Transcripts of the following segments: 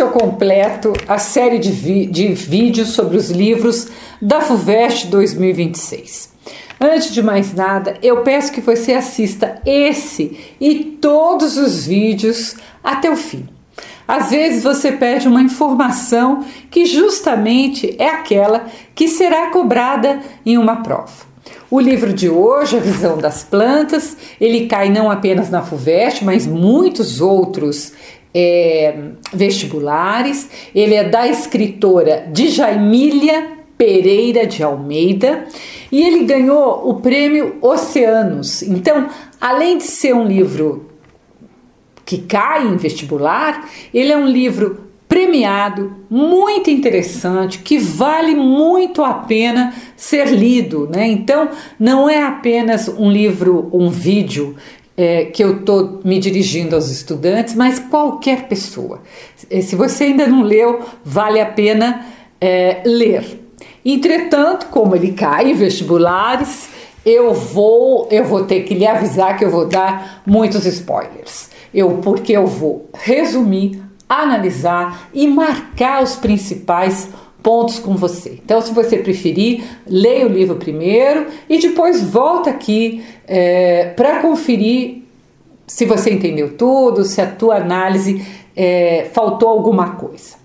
eu completo a série de vídeos sobre os livros da FUVEST 2026. Antes de mais nada, eu peço que você assista esse e todos os vídeos até o fim. Às vezes você pede uma informação que justamente é aquela que será cobrada em uma prova. O livro de hoje, A Visão das Plantas, ele cai não apenas na FUVEST, mas muitos outros vestibulares. Ele é da escritora Djaimília Pereira de Almeida e ele ganhou o prêmio Oceanos. Então, além de ser um livro que cai em vestibular, ele é um livro premiado, muito interessante, que vale muito a pena ser lido, né? Então, não é apenas um livro, um vídeo que eu estou me dirigindo aos estudantes, mas qualquer pessoa. Se você ainda não leu, vale a pena ler. Entretanto, como ele cai em vestibulares, eu vou ter que lhe avisar que eu vou dar muitos spoilers. Porque eu vou resumir, analisar e marcar os principais pontos com você. Então, se você preferir, leia o livro primeiro e depois volta aqui para conferir se você entendeu tudo, se a tua análise faltou alguma coisa.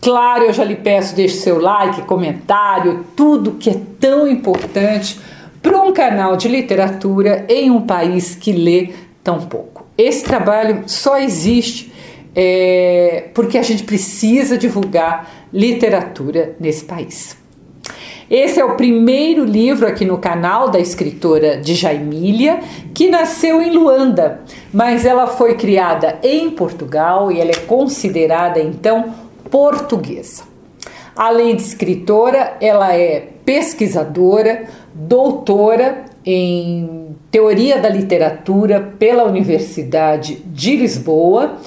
Claro, eu já lhe peço, deixe seu like, comentário, tudo que é tão importante para um canal de literatura em um país que lê tão pouco. Esse trabalho só existe porque a gente precisa divulgar literatura nesse país. Esse é o primeiro livro aqui no canal da escritora Djaimília, que nasceu em Luanda, mas ela foi criada em Portugal e ela é considerada então portuguesa. Além de escritora, ela é pesquisadora, doutora em Teoria da Literatura pela Universidade de Lisboa,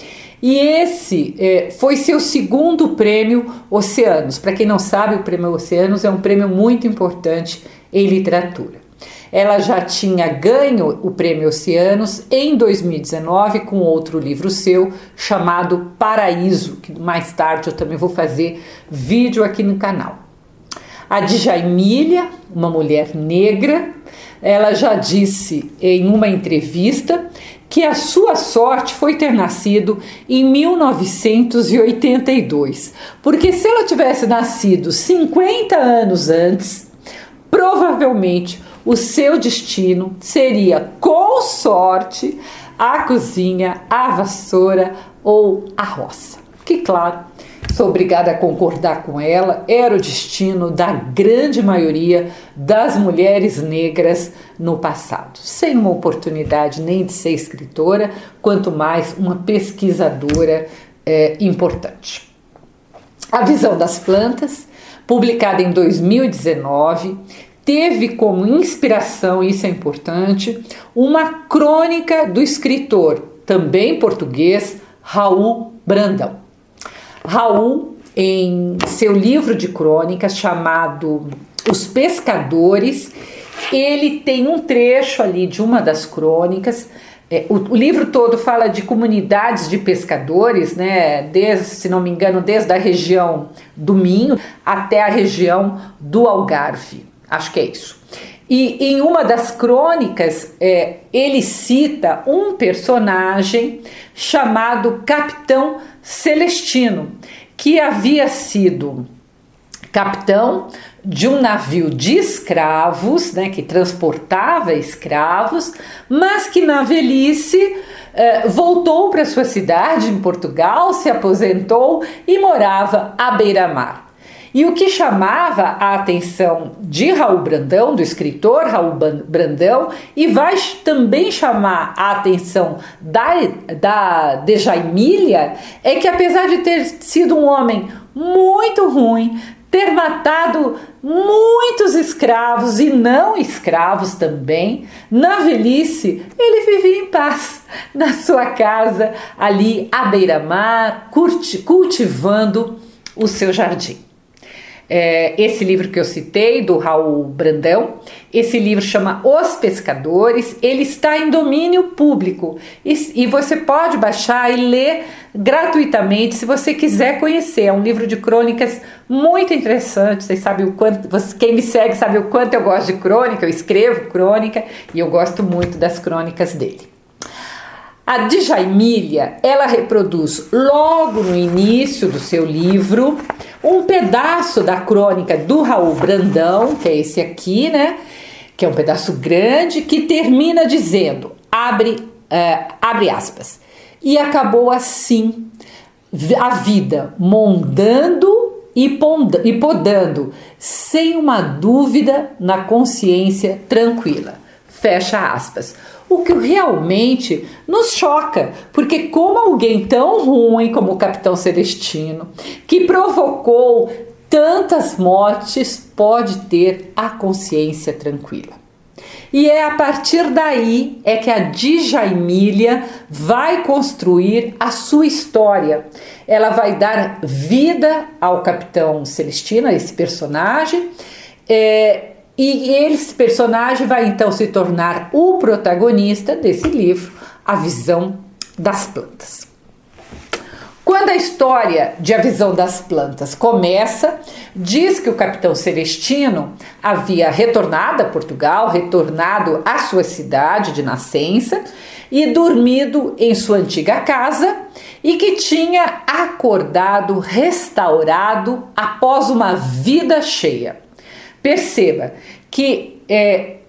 e esse foi seu segundo prêmio Oceanos. Para quem não sabe, o prêmio Oceanos é um prêmio muito importante em literatura. Ela já tinha ganho o prêmio Oceanos em 2019 com outro livro seu chamado Paraíso, que mais tarde eu também vou fazer vídeo aqui no canal. A Djaimília, uma mulher negra, ela já disse em uma entrevista que a sua sorte foi ter nascido em 1982, porque se ela tivesse nascido 50 anos antes, provavelmente o seu destino seria, com sorte, a cozinha, a vassoura ou a roça. Que, claro, sou obrigada a concordar com ela, era o destino da grande maioria das mulheres negras no passado, sem uma oportunidade nem de ser escritora, quanto mais uma pesquisadora importante. A Visão das Plantas, publicada em 2019, teve como inspiração, isso é importante, uma crônica do escritor, também português, Raul Brandão. Raul, em seu livro de crônicas chamado Os Pescadores, ele tem um trecho ali de uma das crônicas. O livro todo fala de comunidades de pescadores, né? Se não me engano, desde a região do Minho até a região do Algarve. Acho que é isso. E em uma das crônicas, ele cita um personagem chamado Capitão Celestino, que havia sido capitão de um navio de escravos, né, que transportava escravos, mas que na velhice voltou para sua cidade em Portugal, se aposentou e morava à beira-mar. E o que chamava a atenção de Raul Brandão, do escritor Raul Brandão, e vai também chamar a atenção da Djaimília, é que apesar de ter sido um homem muito ruim, ter matado muitos escravos e não escravos também, na velhice ele vivia em paz na sua casa ali à beira-mar, cultivando o seu jardim. esse livro que eu citei, do Raul Brandão. Esse livro chama Os Pescadores, ele está em domínio público e você pode baixar e ler gratuitamente se você quiser conhecer. É um livro de crônicas muito interessante. Vocês sabem o quanto, quem me segue sabe o quanto eu gosto de crônica, eu escrevo crônica e eu gosto muito das crônicas dele. A Djaimília, ela reproduz logo no início do seu livro um pedaço da crônica do Raul Brandão, que é esse aqui, né? Que é um pedaço grande, que termina dizendo, abre aspas, e acabou assim a vida, mondando e podando, sem uma dúvida na consciência tranquila. Fecha aspas. O que realmente nos choca, porque como alguém tão ruim como o Capitão Celestino, que provocou tantas mortes, pode ter a consciência tranquila. E é a partir daí que a Djaimília vai construir a sua história. Ela vai dar vida ao Capitão Celestino, a esse personagem, e esse personagem vai então se tornar o protagonista desse livro, A Visão das Plantas. Quando a história de A Visão das Plantas começa, diz que o Capitão Celestino havia retornado a Portugal, retornado à sua cidade de nascença e dormido em sua antiga casa e que tinha acordado restaurado após uma vida cheia. Perceba que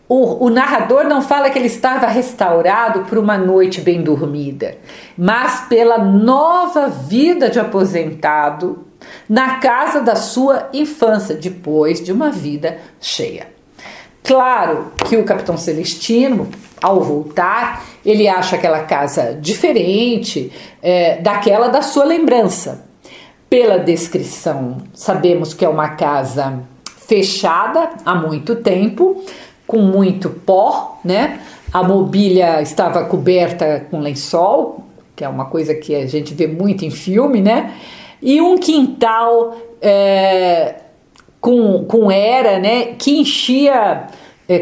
o narrador não fala que ele estava restaurado por uma noite bem dormida, mas pela nova vida de aposentado na casa da sua infância, depois de uma vida cheia. Claro que o Capitão Celestino, ao voltar, ele acha aquela casa diferente daquela da sua lembrança. Pela descrição, sabemos que é uma casa fechada há muito tempo, com muito pó, né? A mobília estava coberta com lençol, que é uma coisa que a gente vê muito em filme, né? E um quintal com era, né? Que enchia,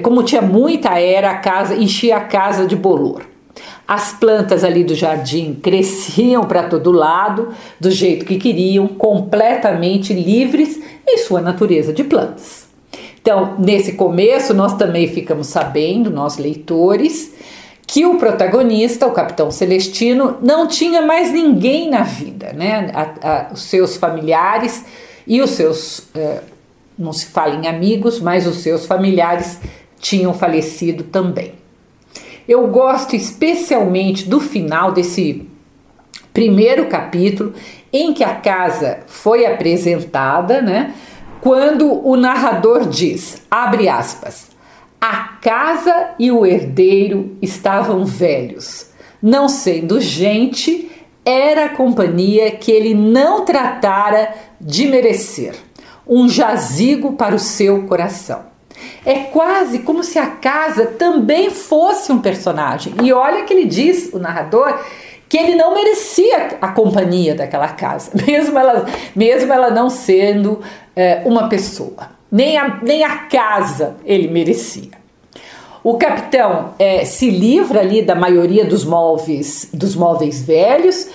como tinha muita era, a casa enchia a casa de bolor. As plantas ali do jardim cresciam para todo lado, do jeito que queriam, completamente livres em sua natureza de plantas. Então, nesse começo, nós também ficamos sabendo, nós leitores, que o protagonista, o Capitão Celestino, não tinha mais ninguém na vida, né? Os seus familiares e os seus, não se fala em amigos, mas os seus familiares tinham falecido também. Eu gosto especialmente do final desse primeiro capítulo, em que a casa foi apresentada, né? Quando o narrador diz, abre aspas, a casa e o herdeiro estavam velhos, não sendo gente, era a companhia que ele não tratara de merecer, um jazigo para o seu coração. É quase como se a casa também fosse um personagem. E olha que ele diz, o narrador, que ele não merecia a companhia daquela casa, mesmo ela não sendo uma pessoa. Nem a casa ele merecia. O capitão se livra ali da maioria dos móveis velhos,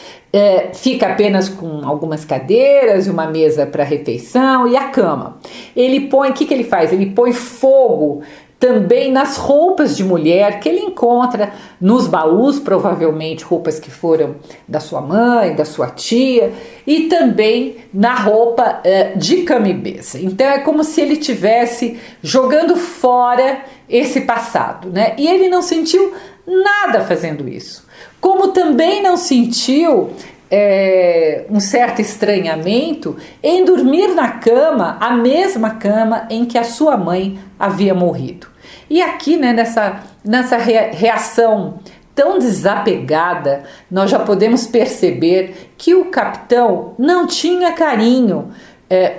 fica apenas com algumas cadeiras e uma mesa para refeição e a cama. Ele põe, o que ele faz? Ele põe fogo também nas roupas de mulher que ele encontra nos baús, provavelmente roupas que foram da sua mãe, da sua tia, e também na roupa de cama e mesa. Então é como se ele estivesse jogando fora esse passado, né? E ele não sentiu nada fazendo isso. Como também não sentiu um certo estranhamento em dormir na cama, a mesma cama em que a sua mãe havia morrido. E aqui, né, nessa reação tão desapegada, nós já podemos perceber que o capitão não tinha carinho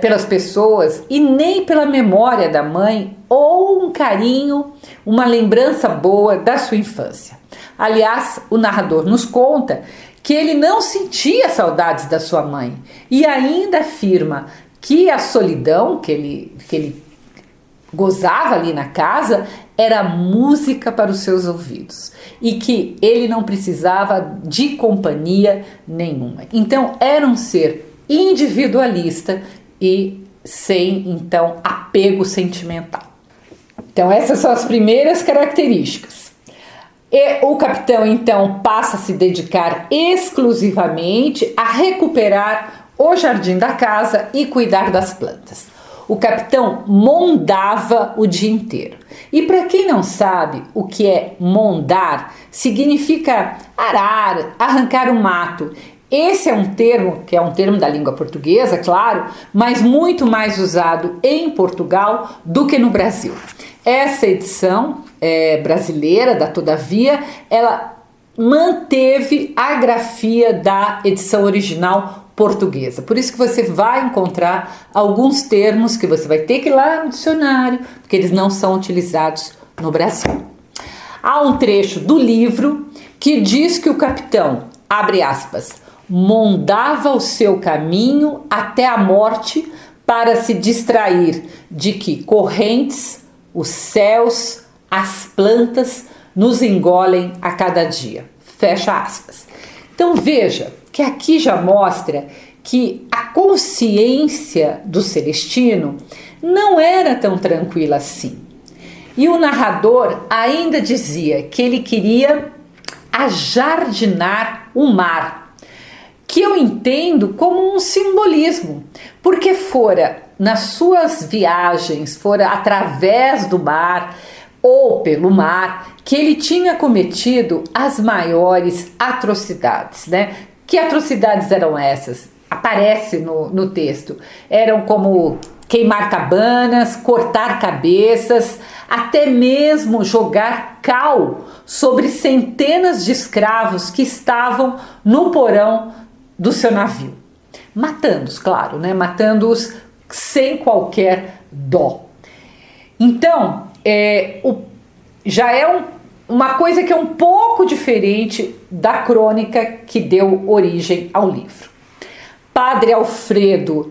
pelas pessoas e nem pela memória da mãe ou um carinho, uma lembrança boa da sua infância. Aliás, o narrador nos conta que ele não sentia saudades da sua mãe e ainda afirma que a solidão que ele gozava ali na casa era música para os seus ouvidos e que ele não precisava de companhia nenhuma. Então era um ser individualista e sem, então, apego sentimental. Então essas são as primeiras características. E o capitão então passa a se dedicar exclusivamente a recuperar o jardim da casa e cuidar das plantas. O capitão mondava o dia inteiro. E para quem não sabe o que é mondar, significa arar, arrancar o mato. Esse é um termo, que é um termo da língua portuguesa, claro, mas muito mais usado em Portugal do que no Brasil. Essa edição brasileira da Todavia, ela manteve a grafia da edição original portuguesa. Por isso que você vai encontrar alguns termos que você vai ter que ir lá no dicionário, porque eles não são utilizados no Brasil. Há um trecho do livro que diz que o capitão, abre aspas, mondava o seu caminho até a morte para se distrair de que correntes, os céus, as plantas nos engolem a cada dia. Fecha aspas. Então veja que aqui já mostra que a consciência do Celestino não era tão tranquila assim. E o narrador ainda dizia que ele queria ajardinar o mar, que eu entendo como um simbolismo, porque fora nas suas viagens, fora através do mar ou pelo mar, que ele tinha cometido as maiores atrocidades, né? Que atrocidades eram essas? Aparece no texto. Eram como queimar cabanas, cortar cabeças, até mesmo jogar cal sobre centenas de escravos que estavam no porão do seu navio. Matando-os, claro, né? Matando-os sem qualquer dó. Então, já é uma coisa que é um pouco diferente da crônica que deu origem ao livro. Padre Alfredo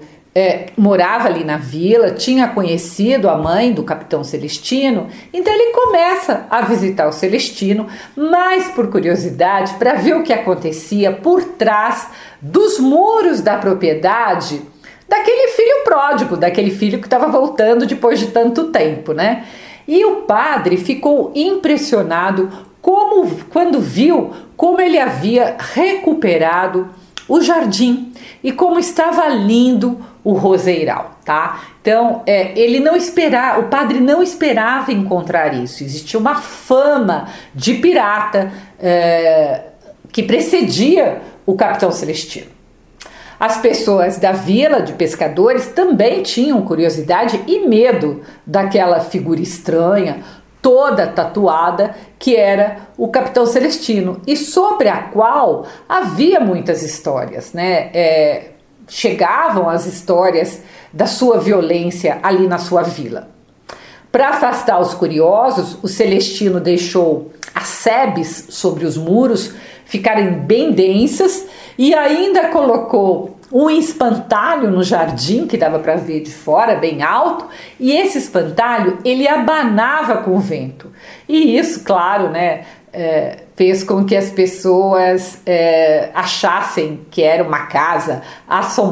morava ali na vila, tinha conhecido a mãe do capitão Celestino, então ele começa a visitar o Celestino, mais por curiosidade, para ver o que acontecia por trás dos muros da propriedade daquele filho pródigo, daquele filho que estava voltando depois de tanto tempo, né? E o padre ficou impressionado quando viu como ele havia recuperado o jardim e como estava lindo o roseiral, tá? Então, o padre não esperava encontrar isso. Existia uma fama de pirata que precedia o capitão Celestino. As pessoas da vila de pescadores também tinham curiosidade e medo daquela figura estranha, toda tatuada, que era o capitão Celestino e sobre a qual havia muitas histórias, né? Chegavam as histórias da sua violência ali na sua vila. Para afastar os curiosos, o Celestino deixou as sebes sobre os muros ficarem bem densas e ainda colocou um espantalho no jardim que dava para ver de fora, bem alto, e esse espantalho ele abanava com o vento. E isso, claro, né, fez com que as pessoas achassem que era uma casa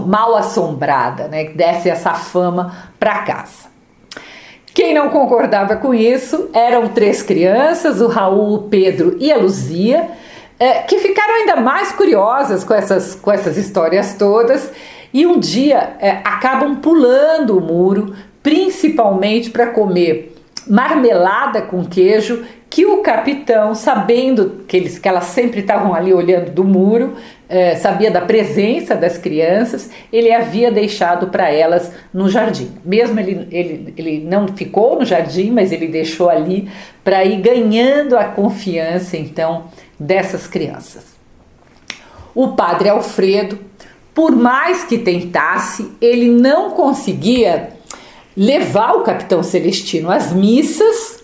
mal assombrada, né, que desse essa fama para casa. Quem não concordava com isso eram 3 crianças, o Raul, o Pedro e a Luzia, que ficaram ainda mais curiosas com essas histórias todas e um dia acabam pulando o muro, principalmente para comer marmelada com queijo, que o capitão, sabendo que elas sempre estavam ali olhando do muro, sabia da presença das crianças, ele havia deixado para elas no jardim. Mesmo ele não ficou no jardim, mas ele deixou ali para ir ganhando a confiança, então, dessas crianças. O padre Alfredo, por mais que tentasse, ele não conseguia levar o capitão Celestino às missas,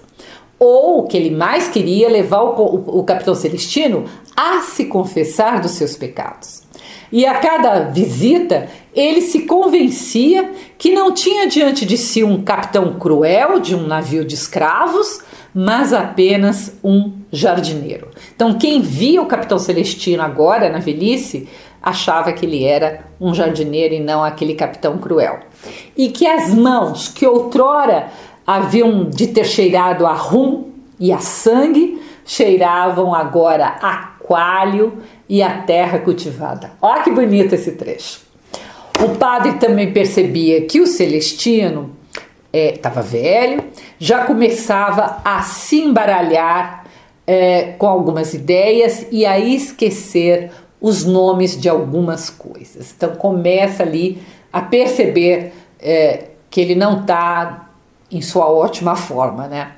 ou o que ele mais queria, levar o capitão Celestino a se confessar dos seus pecados. E a cada visita, ele se convencia que não tinha diante de si um capitão cruel de um navio de escravos, mas apenas um jardineiro. Então, quem via o Capitão Celestino agora, na velhice, achava que ele era um jardineiro e não aquele capitão cruel. E que as mãos que outrora haviam de ter cheirado a rum e a sangue, cheiravam agora a coalho e a terra cultivada. Olha que bonito esse trecho. O padre também percebia que o Celestino estava velho, já começava a se embaralhar com algumas ideias e a esquecer os nomes de algumas coisas. Então começa ali a perceber que ele não está em sua ótima forma, né?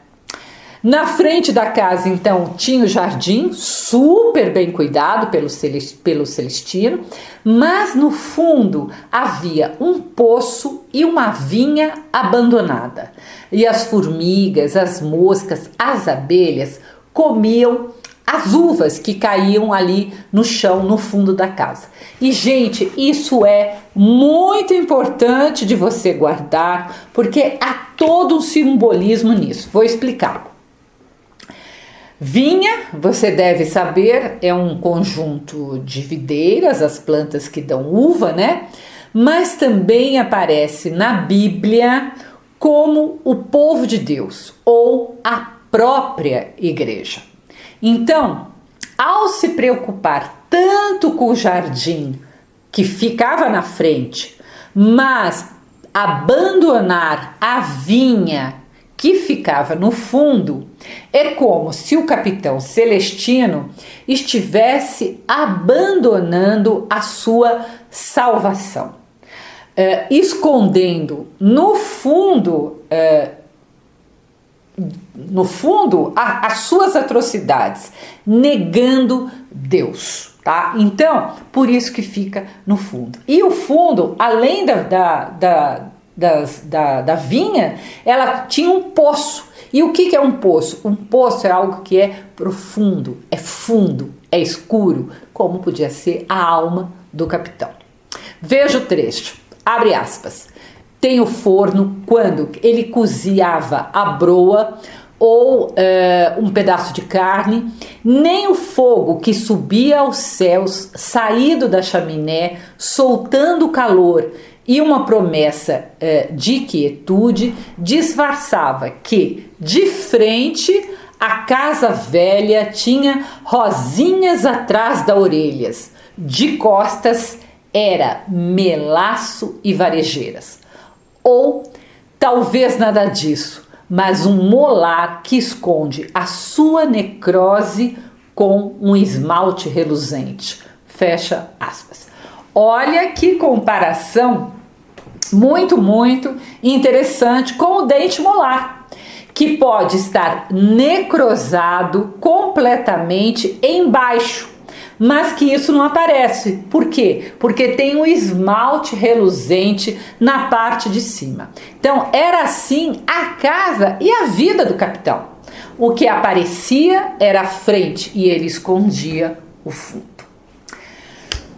Na frente da casa, então, tinha o jardim, super bem cuidado pelo Celestino, mas no fundo havia um poço e uma vinha abandonada. E as formigas, as moscas, as abelhas comiam as uvas que caíam ali no chão, no fundo da casa. E, gente, isso é muito importante de você guardar, porque há todo um simbolismo nisso. Vou explicar. Vinha, você deve saber, é um conjunto de videiras, as plantas que dão uva, né? Mas também aparece na Bíblia como o povo de Deus ou a própria igreja. Então, ao se preocupar tanto com o jardim que ficava na frente, mas abandonar a vinha que ficava no fundo, é como se o capitão Celestino estivesse abandonando a sua salvação, escondendo no fundo as suas atrocidades, negando Deus, tá? Então, por isso que fica no fundo. E o fundo, além da vinha, ela tinha um poço. E o que é um poço? Um poço é algo que é profundo, é fundo, é escuro, como podia ser a alma do capitão. Veja o trecho, abre aspas. Tem o forno quando ele cozinhava a broa ou um pedaço de carne, nem o fogo que subia aos céus, saído da chaminé, soltando calor e uma promessa de quietude, disfarçava que, de frente, a casa velha tinha rosinhas atrás das orelhas, de costas era melaço e varejeiras. Ou talvez nada disso, mas um molar que esconde a sua necrose com um esmalte reluzente. Fecha aspas. Olha que comparação muito, muito interessante com o dente molar, que pode estar necrosado completamente embaixo, mas que isso não aparece. Por quê? Porque tem um esmalte reluzente na parte de cima. Então, era assim a casa e a vida do capitão. O que aparecia era a frente e ele escondia o fundo.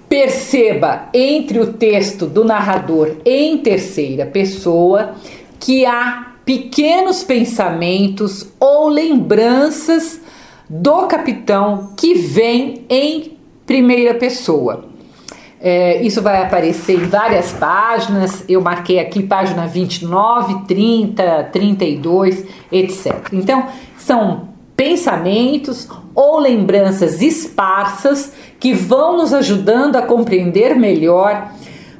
Perceba entre o texto do narrador em terceira pessoa que há pequenos pensamentos ou lembranças do capitão que vem em primeira pessoa. Isso vai aparecer em várias páginas, eu marquei aqui página 29, 30, 32, etc. Então, são pensamentos ou lembranças esparsas que vão nos ajudando a compreender melhor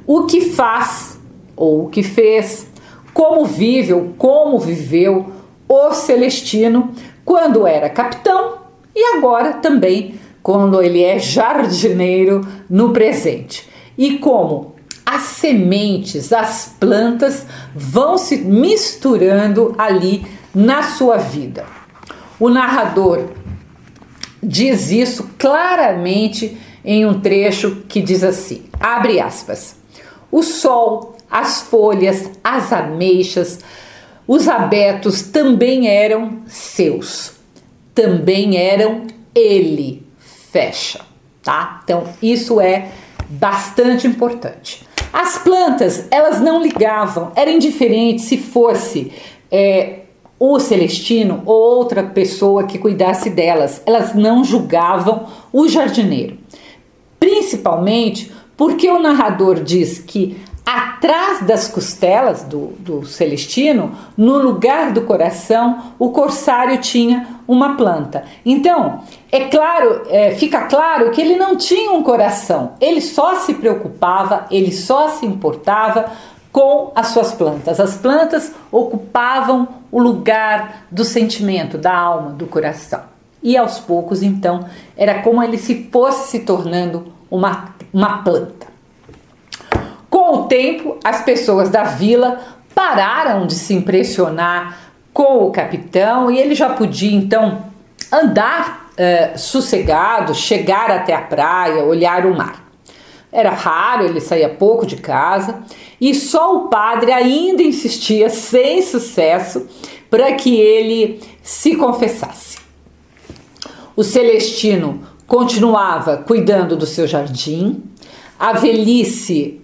o que faz ou o que fez, como vive ou como viveu o Celestino quando era capitão e agora também quando ele é jardineiro no presente. E como as sementes, as plantas vão se misturando ali na sua vida. O narrador diz isso claramente em um trecho que diz assim, abre aspas, o sol, as folhas, as ameixas, os abetos também eram seus, também eram ele, fecha, tá? Então isso é bastante importante. As plantas, elas não ligavam, era indiferente se fosse o Celestino ou outra pessoa que cuidasse delas. Elas não julgavam o jardineiro. Principalmente porque o narrador diz que atrás das costelas do Celestino, no lugar do coração, o corsário tinha uma planta. Então, é claro, fica claro que ele não tinha um coração, ele só se preocupava, ele só se importava com as suas plantas. As plantas ocupavam o lugar do sentimento, da alma, do coração. E aos poucos, então, era como ele se fosse se tornando uma planta. Com o tempo, as pessoas da vila pararam de se impressionar com o capitão e ele já podia então andar sossegado, chegar até a praia, olhar o mar. Era raro, ele saía pouco de casa e só o padre ainda insistia, sem sucesso, para que ele se confessasse. O Celestino continuava cuidando do seu jardim, a velhice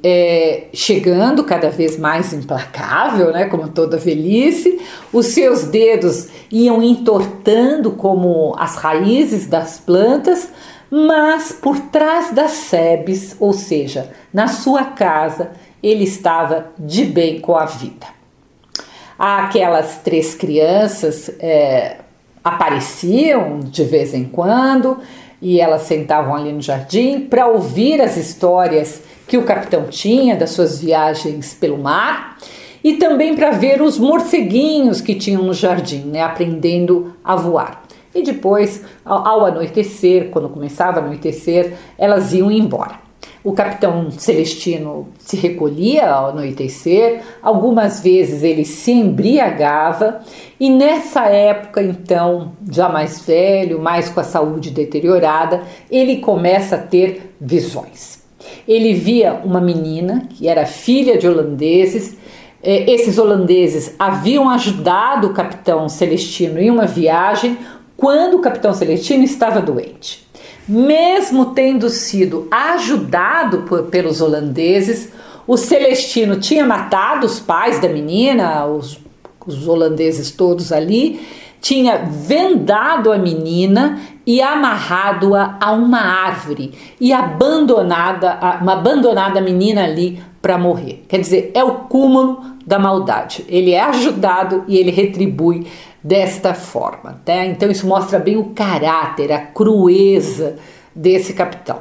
chegando cada vez mais implacável, né, como toda velhice, os seus dedos iam entortando como as raízes das plantas, mas por trás das sebes, ou seja, na sua casa, ele estava de bem com a vida. Aquelas 3 crianças apareciam de vez em quando, e elas sentavam ali no jardim para ouvir as histórias que o capitão tinha das suas viagens pelo mar e também para ver os morceguinhos que tinham no jardim, né, aprendendo a voar. E depois, ao anoitecer, quando começava a anoitecer, elas iam embora. O capitão Celestino se recolhia ao anoitecer, algumas vezes ele se embriagava e nessa época, então, já mais velho, mais com a saúde deteriorada, ele começa a ter visões. Ele via uma menina que era filha de holandeses. Esses holandeses haviam ajudado o capitão Celestino em uma viagem quando o capitão Celestino estava doente. Mesmo tendo sido ajudado pelos holandeses, o Celestino tinha matado os pais da menina, os holandeses todos ali, tinha vendado a menina e amarrado-a a uma árvore e abandonado a menina ali para morrer. Quer dizer, é o cúmulo da maldade. Ele é ajudado e ele retribui desta forma, né? Então isso mostra bem o caráter, a crueza desse capitão.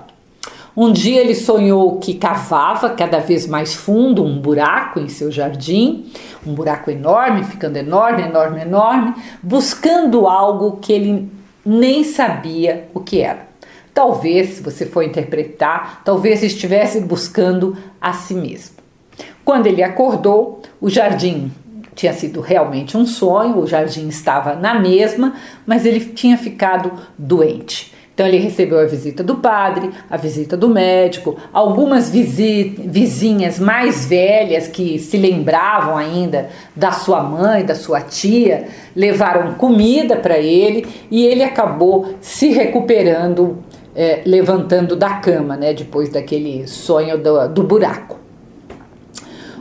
Um dia ele sonhou que cavava cada vez mais fundo um buraco em seu jardim, um buraco enorme, ficando enorme, enorme, enorme, buscando algo que ele nem sabia o que era. Talvez, se você for interpretar, talvez estivesse buscando a si mesmo. Quando ele acordou, o jardim tinha sido realmente um sonho, o jardim estava na mesma, mas ele tinha ficado doente. Então ele recebeu a visita do padre, a visita do médico, algumas vizinhas mais velhas que se lembravam ainda da sua mãe, da sua tia, levaram comida para ele e ele acabou se recuperando, levantando da cama, né, depois daquele sonho do buraco.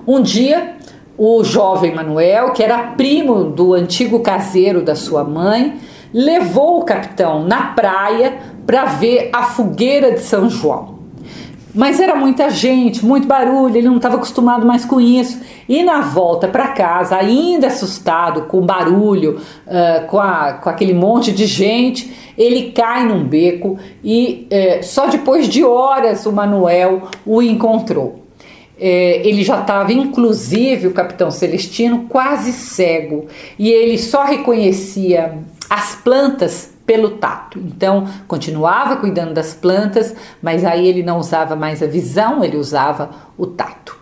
Um dia, o jovem Manuel, que era primo do antigo caseiro da sua mãe, levou o capitão na praia para ver a fogueira de São João. Mas era muita gente, muito barulho, ele não estava acostumado mais com isso. E na volta para casa, ainda assustado com o barulho, com aquele monte de gente, ele cai num beco e só depois de horas o Manuel o encontrou. Ele já estava, inclusive, o capitão Celestino, quase cego, e ele só reconhecia as plantas pelo tato. Então, continuava cuidando das plantas, mas aí ele não usava mais a visão, ele usava o tato.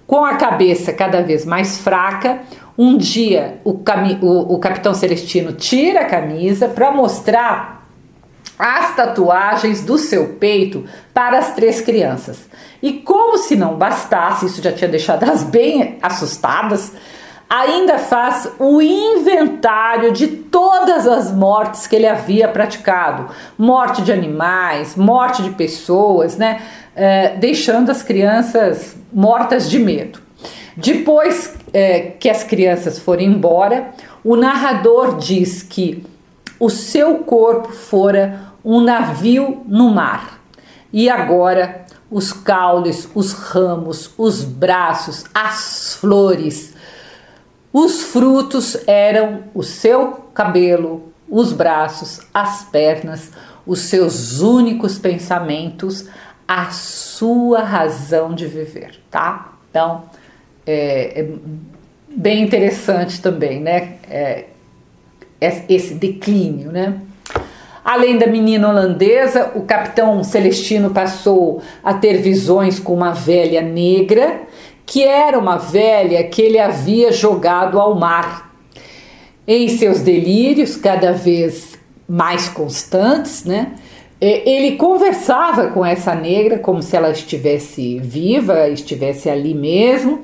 Com a cabeça cada vez mais fraca, um dia o capitão Celestino tira a camisa para mostrar as tatuagens do seu peito para as 3 crianças. E como se não bastasse, isso já tinha deixado elas bem assustadas, ainda faz o inventário de todas as mortes que ele havia praticado. Morte de animais, morte de pessoas, né? deixando as crianças mortas de medo. Depois que as crianças foram embora, o narrador diz que o seu corpo fora um navio no mar e agora os caules, os ramos, os braços, as flores, os frutos eram o seu cabelo, os braços, as pernas, os seus únicos pensamentos, a sua razão de viver, tá? Então, é bem interessante também, né? Esse declínio, né? Além da menina holandesa, o capitão Celestino passou a ter visões com uma velha negra, que era uma velha que ele havia jogado ao mar. Em seus delírios, cada vez mais constantes, né? Ele conversava com essa negra como se ela estivesse viva, estivesse ali mesmo.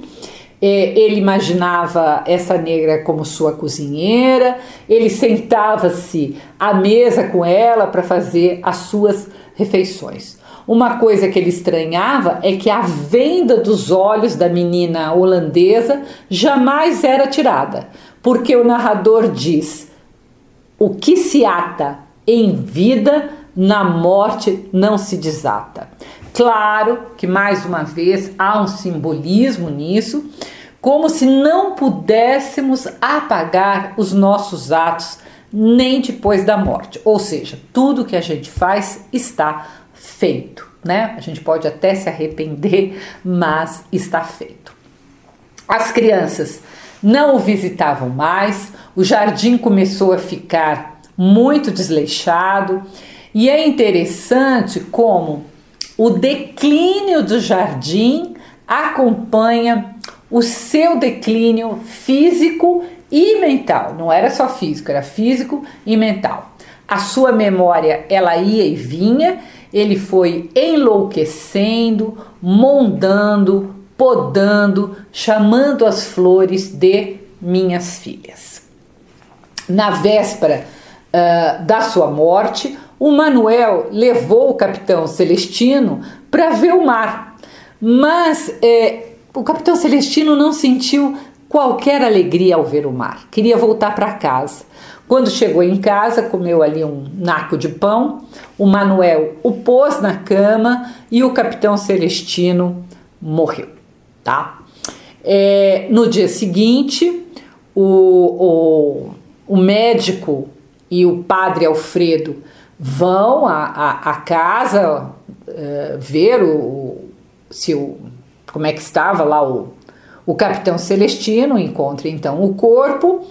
Ele imaginava essa negra como sua cozinheira, ele sentava-se à mesa com ela para fazer as suas refeições. Uma coisa que ele estranhava é que a venda dos olhos da menina holandesa jamais era tirada, porque o narrador diz: o que se ata em vida, na morte não se desata. Claro que, mais uma vez, há um simbolismo nisso, como se não pudéssemos apagar os nossos atos nem depois da morte. Ou seja, tudo que a gente faz está feito, né? A gente pode até se arrepender, mas está feito. As crianças não o visitavam mais, o jardim começou a ficar muito desleixado, e é interessante como o declínio do jardim acompanha o seu declínio físico e mental. Não era só físico, era físico e mental. A sua memória, ela ia e vinha, ele foi enlouquecendo, mondando, podando, chamando as flores de minhas filhas. Na véspera da sua morte, o Manuel levou o capitão Celestino para ver o mar, mas o capitão Celestino não sentiu qualquer alegria ao ver o mar, queria voltar para casa. Quando chegou em casa, comeu ali um naco de pão, o Manuel o pôs na cama e o capitão Celestino morreu, tá? No dia seguinte, o médico e o padre Alfredo vão à casa ver como é que estava lá o capitão Celestino, encontra então o corpo,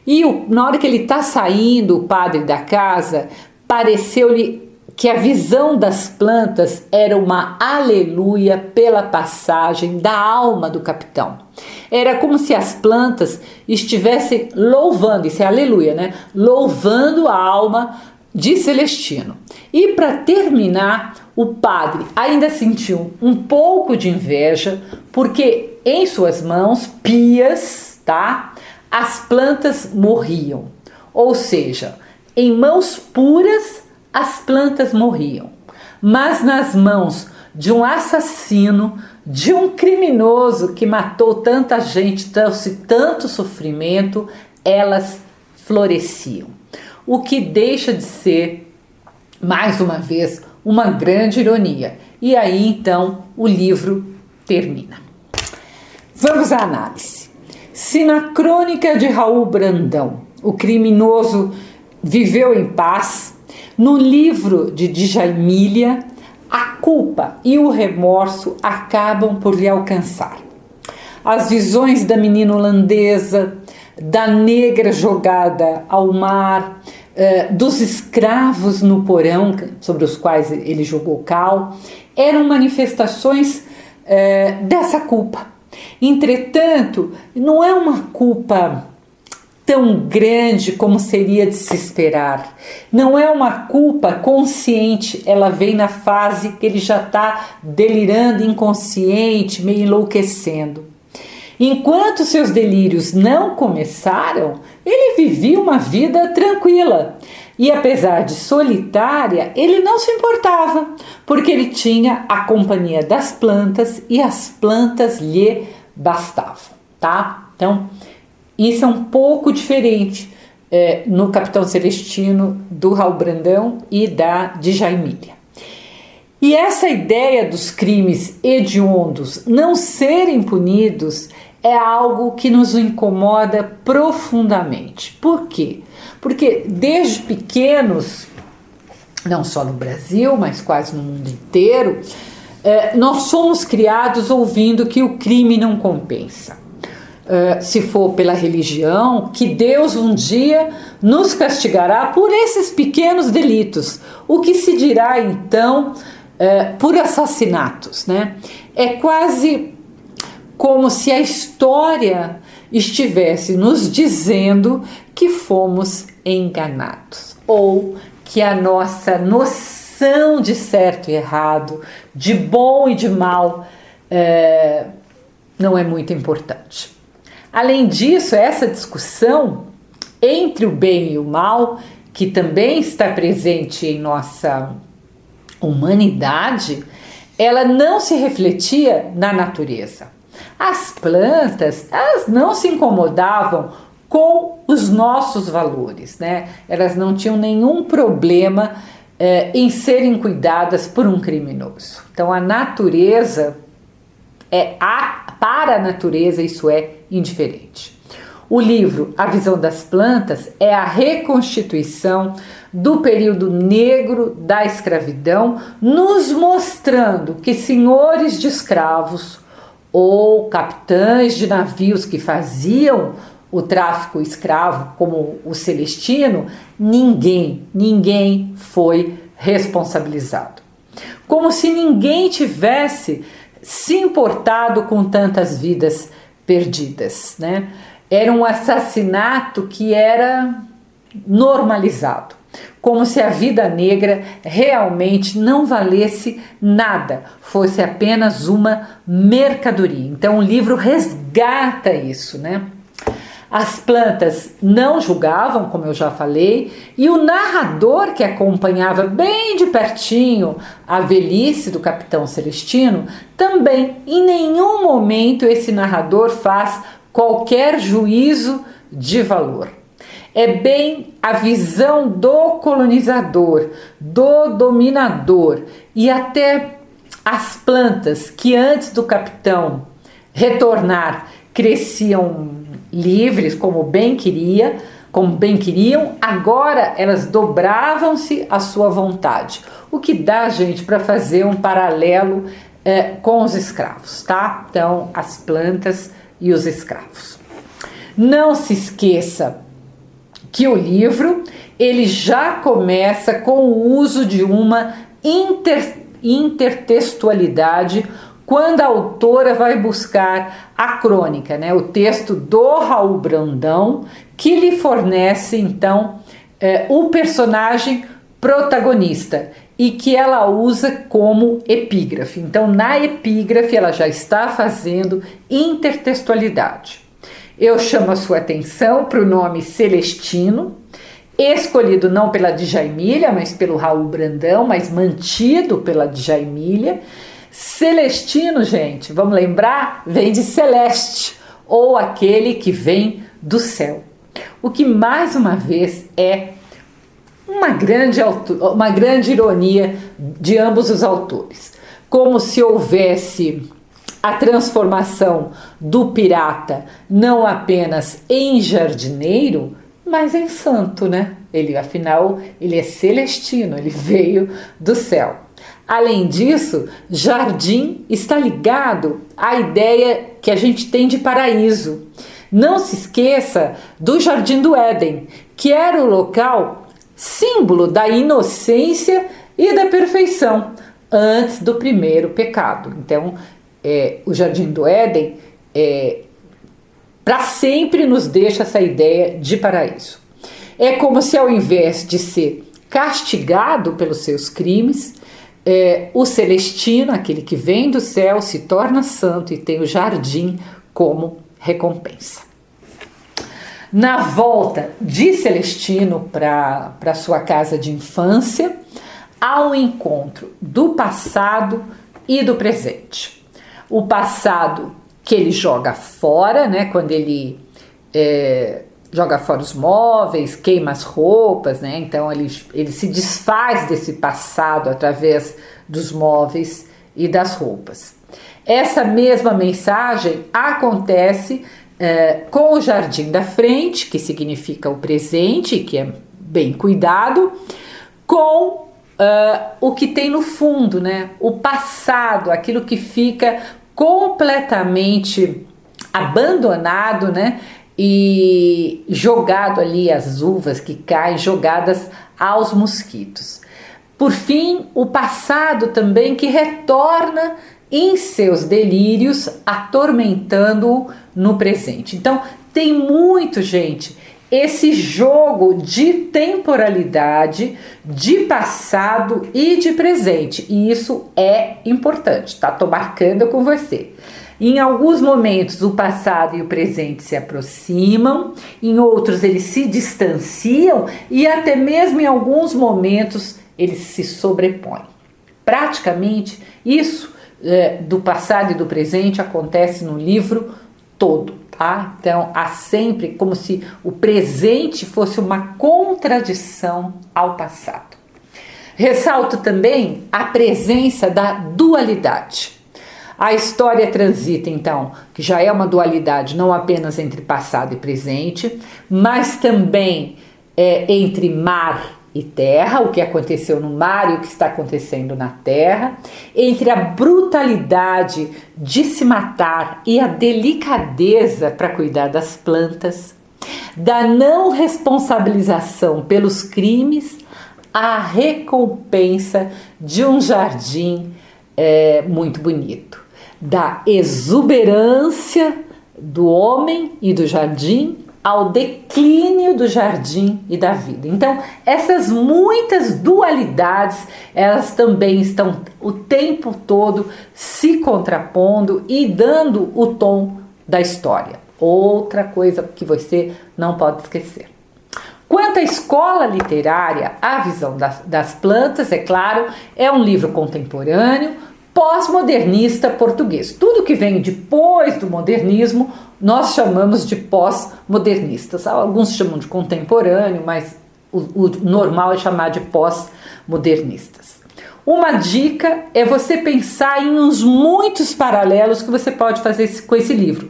e na hora que ele está saindo, o padre da casa, pareceu-lhe que a visão das plantas era uma aleluia pela passagem da alma do capitão. Era como se as plantas estivessem louvando, isso é aleluia, né? Louvando a alma de Celestino. E para terminar, o padre ainda sentiu um pouco de inveja, porque em suas mãos pias, tá? As plantas morriam. Ou seja, em mãos puras as plantas morriam, mas nas mãos de um assassino, de um criminoso que matou tanta gente, trouxe tanto sofrimento, elas floresciam. O que deixa de ser, mais uma vez, uma grande ironia. E aí, então, o livro termina. Vamos à análise. Se na crônica de Raul Brandão o criminoso viveu em paz, no livro de Djamília, a culpa e o remorso acabam por lhe alcançar. As visões da menina holandesa, da negra jogada ao mar, dos escravos no porão sobre os quais ele jogou cal, eram manifestações dessa culpa. Entretanto, não é uma culpa tão grande como seria de se esperar. Não é uma culpa consciente, ela vem na fase que ele já está delirando, inconsciente, meio enlouquecendo. Enquanto seus delírios não começaram, ele vivia uma vida tranquila. E apesar de solitária, ele não se importava, porque ele tinha a companhia das plantas e as plantas lhe bastavam, tá? Então, isso é um pouco diferente no Capitão Celestino do Raul Brandão e da Djaimília. E essa ideia dos crimes hediondos não serem punidos é algo que nos incomoda profundamente. Por quê? Porque desde pequenos, não só no Brasil, mas quase no mundo inteiro, nós somos criados ouvindo que o crime não compensa. Se for pela religião, que Deus um dia nos castigará por esses pequenos delitos. O que se dirá então por assassinatos, né? É quase como se a história estivesse nos dizendo que fomos enganados, ou que a nossa noção de certo e errado, de bom e de mal, não é muito importante. Além disso, essa discussão entre o bem e o mal, que também está presente em nossa humanidade, ela não se refletia na natureza. As plantas, elas não se incomodavam com os nossos valores, né? Elas não tinham nenhum problema em serem cuidadas por um criminoso. Então a natureza, para a natureza isso é indiferente. O livro A Visão das Plantas é a reconstituição do período negro da escravidão, nos mostrando que senhores de escravos ou capitães de navios que faziam o tráfico escravo, como o Celestino, ninguém foi responsabilizado. Como se ninguém tivesse se importado com tantas vidas perdidas, né? Era um assassinato que era normalizado, como se a vida negra realmente não valesse nada, fosse apenas uma mercadoria. Então o livro resgata isso, né? As plantas não julgavam, como eu já falei, e o narrador que acompanhava bem de pertinho a velhice do Capitão Celestino, também em nenhum momento esse narrador faz qualquer juízo de valor. É bem a visão do colonizador, do dominador e até as plantas que antes do capitão retornar cresciam livres como bem queriam, agora elas dobravam-se à sua vontade. O que dá, gente, para fazer um paralelo com os escravos, tá? Então, as plantas e os escravos. Não se esqueça que o livro ele já começa com o uso de uma intertextualidade quando a autora vai buscar a crônica, né, o texto do Raul Brandão, que lhe fornece então o personagem protagonista e que ela usa como epígrafe. Então, na epígrafe, ela já está fazendo intertextualidade. Eu chamo a sua atenção para o nome Celestino, escolhido não pela Djaimília, mas pelo Raul Brandão, mas mantido pela Djaimília. Celestino, gente, vamos lembrar, vem de celeste, ou aquele que vem do céu. O que, mais uma vez, é uma grande ironia de ambos os autores. Como se houvesse a transformação do pirata não apenas em jardineiro, mas em santo, né? Afinal, ele é celestino, ele veio do céu. Além disso, jardim está ligado à ideia que a gente tem de paraíso. Não se esqueça do Jardim do Éden, que era o local símbolo da inocência e da perfeição antes do primeiro pecado. Então, o Jardim do Éden para sempre nos deixa essa ideia de paraíso. É como se, ao invés de ser castigado pelos seus crimes, o Celestino, aquele que vem do céu, se torna santo e tem o jardim como recompensa. na volta de Celestino para sua casa de infância, ao encontro do passado e do presente. O passado que ele joga fora, né, quando ele joga fora os móveis, queima as roupas, né, então ele se desfaz desse passado através dos móveis e das roupas. Essa mesma mensagem acontece com o jardim da frente, que significa o presente, que é bem cuidado, com o que tem no fundo, né? O passado, aquilo que fica completamente abandonado, né? E jogado ali, as uvas que caem, jogadas aos mosquitos. Por fim, o passado também que retorna em seus delírios, atormentando-o no presente. Então, tem muito, gente, esse jogo de temporalidade, de passado e de presente. E isso é importante, tá? Tô marcando com você. Em alguns momentos o passado e o presente se aproximam, em outros eles se distanciam e até mesmo em alguns momentos eles se sobrepõem. Praticamente isso do passado e do presente acontece no livro todo, tá? Então há sempre como se o presente fosse uma contradição ao passado. Ressalto também a presença da dualidade. A história transita, então, que já é uma dualidade não apenas entre passado e presente, mas também entre mar e terra, o que aconteceu no mar e o que está acontecendo na terra, entre a brutalidade de se matar e a delicadeza para cuidar das plantas, da não responsabilização pelos crimes, à recompensa de um jardim muito bonito, da exuberância do homem e do jardim ao declínio do jardim e da vida. Então, essas muitas dualidades, elas também estão o tempo todo se contrapondo e dando o tom da história. Outra coisa que você não pode esquecer. Quanto à escola literária, A Visão das Plantas, é claro, é um livro contemporâneo, pós-modernista português. Tudo que vem depois do modernismo, nós chamamos de pós-modernistas. Alguns chamam de contemporâneo, mas o normal é chamar de pós-modernistas. Uma dica é você pensar em uns muitos paralelos que você pode fazer com esse livro.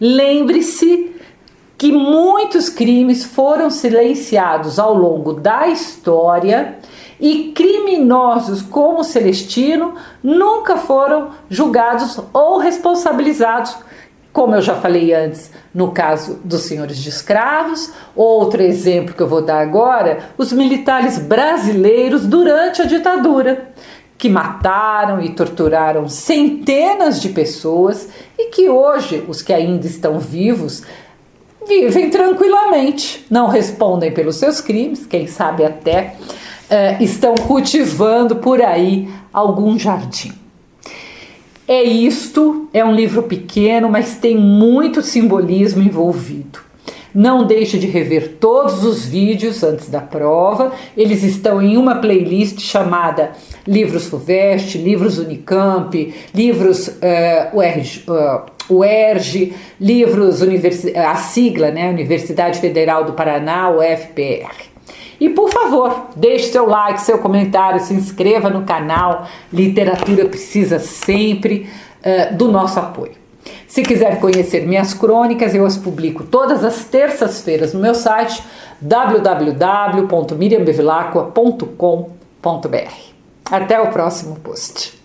Lembre-se que muitos crimes foram silenciados ao longo da história e criminosos como Celestino nunca foram julgados ou responsabilizados, como eu já falei antes, no caso dos senhores de escravos. Outro exemplo que eu vou dar agora, os militares brasileiros durante a ditadura, que mataram e torturaram centenas de pessoas e que hoje, os que ainda estão vivos, vivem tranquilamente, não respondem pelos seus crimes, quem sabe até estão cultivando por aí algum jardim. É isto, é um livro pequeno, mas tem muito simbolismo envolvido. Não deixe de rever todos os vídeos antes da prova, eles estão em uma playlist chamada Livros FUVEST, Livros Unicamp, Livros UERJ, Livros a sigla, né, Universidade Federal do Paraná, UFPR. E por favor, deixe seu like, seu comentário, se inscreva no canal. Literatura precisa sempre do nosso apoio. Se quiser conhecer minhas crônicas, eu as publico todas as terças-feiras no meu site www.miriambevilacqua.com.br. Até o próximo post.